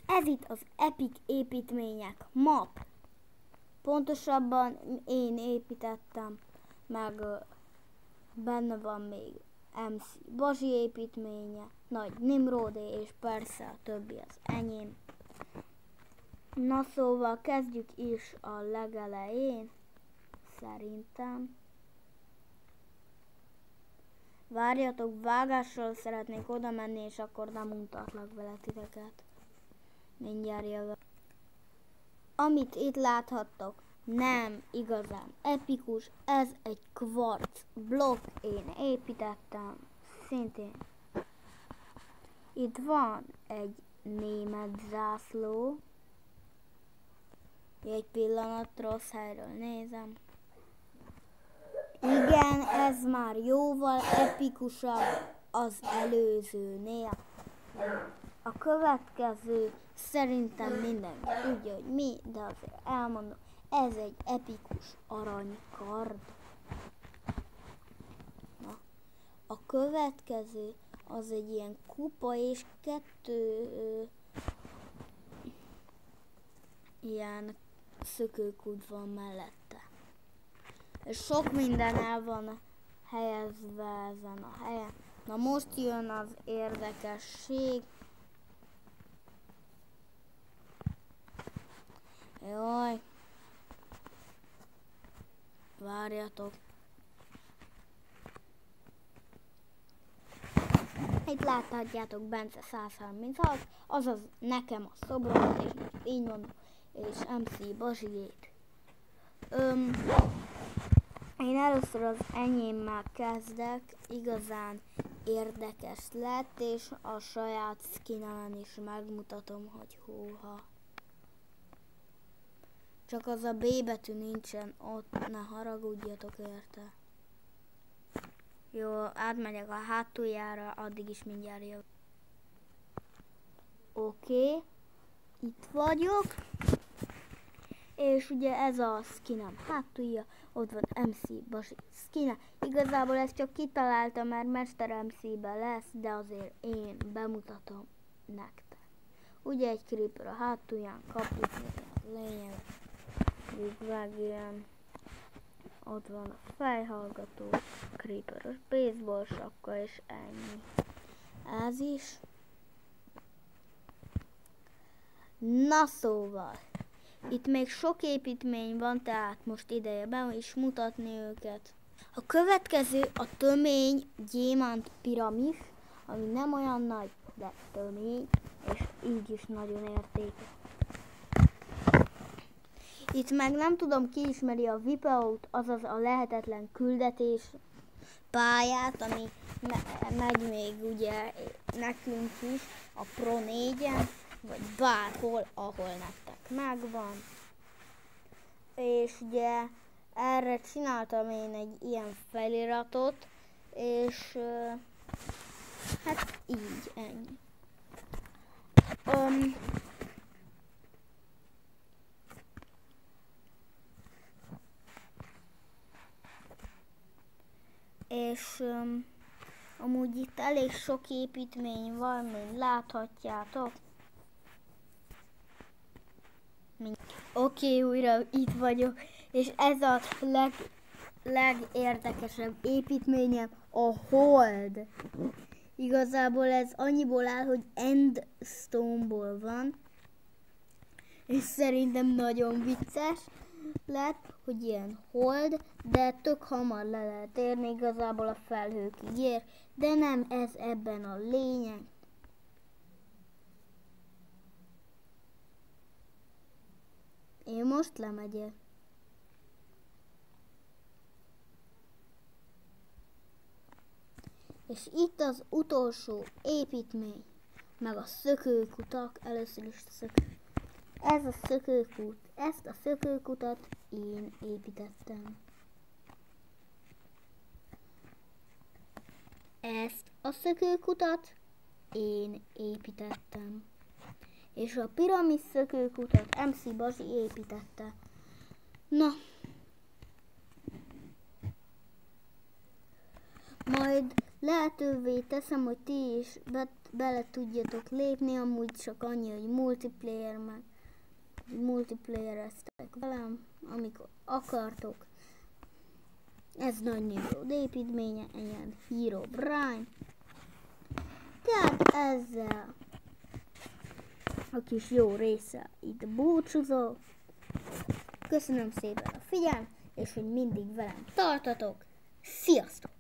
Ez itt az Epic építmények map. Pontosabban én építettem, meg benne van még MC Bazsi építménye, Nagy Nimrodé, és persze a többi az enyém. Na szóval kezdjük is a legelején, szerintem. Várjatok, vágással szeretnék oda menni, és akkor nem mutatlak vele titeket. Mindjárt jövök. Amit itt láthattok, nem igazán epikus, ez egy kvarc blokk, én építettem, szintén. Itt van egy német zászló, egy pillanat, rossz helyről nézem. Igen, ez már jóval epikusabb az előzőnél. A következő szerintem mindenki tudja, hogy mi, de azért elmondom, ez egy epikus aranykard. Na, a következő az egy ilyen kupa és 2 ilyen szökőkút van mellette. És sok minden el van helyezve ezen a helyen. Na most jön az érdekesség. Jaj. Várjatok. Itt láthatjátok Bence 136, azaz nekem a szobromat, és így mondom, és MC Bazsiét. Én először az enyémmel kezdek, igazán érdekes lett, és a saját skinemen is megmutatom, hogy hóha. Csak az a B betű nincsen ott, ne haragudjatok érte. Jó, átmegyek a hátuljára, addig is mindjárt jövök. Oké, itt vagyok. És ugye ez a skinem hátulja, ott van MC Bazsi skine. Igazából ezt csak kitaláltam, mert Mester MC-ben lesz, de azért én bemutatom nektek. Ugye egy creeper a hátulján, kapjuk a lényeg. Ilyen. Ott van a fejhallgató, creeperos baseball sapka, és ennyi. Ez is. Na szóval. Itt még sok építmény van, tehát most ideje be is mutatni őket. A következő a tömény gyémánt piramis, ami nem olyan nagy, de tömény, és így is nagyon értékes. Itt meg nem tudom, ki ismeri a Vipeót, azaz a lehetetlen küldetés pályát, ami megy még ugye nekünk is a Pro 4-en, vagy bárhol, ahol nektek megvan. És ugye erre csináltam én egy ilyen feliratot, és hát így, ennyi. És amúgy itt elég sok építmény van, mint láthatjátok. Oké, újra itt vagyok, és ez a legérdekesebb építményem a Hold. Igazából ez annyiból áll, hogy Endstone-ból van, és szerintem nagyon vicces lett, hogy ilyen Hold, de tök hamar le lehet érni, igazából a felhőkig ér, de nem ez ebben a lényeg. Én most lemegyek. És itt az utolsó építmény, meg a szökőkutak, először is Ez a szökőkút, ezt a szökőkutat én építettem. Ezt a szökőkutat én építettem. És a piramis szökőkutat MC Bazsi építette. Na. Majd lehetővé teszem, hogy ti is bele tudjatok lépni, amúgy csak annyi, hogy multiplayereztek velem, amikor akartok. Ez nagy Nimrod építménye, ilyen Herobrine. Tehát ezzel a kis jó része itt búcsúzok. Köszönöm szépen a figyelmet, és hogy mindig velem tartatok. Sziasztok!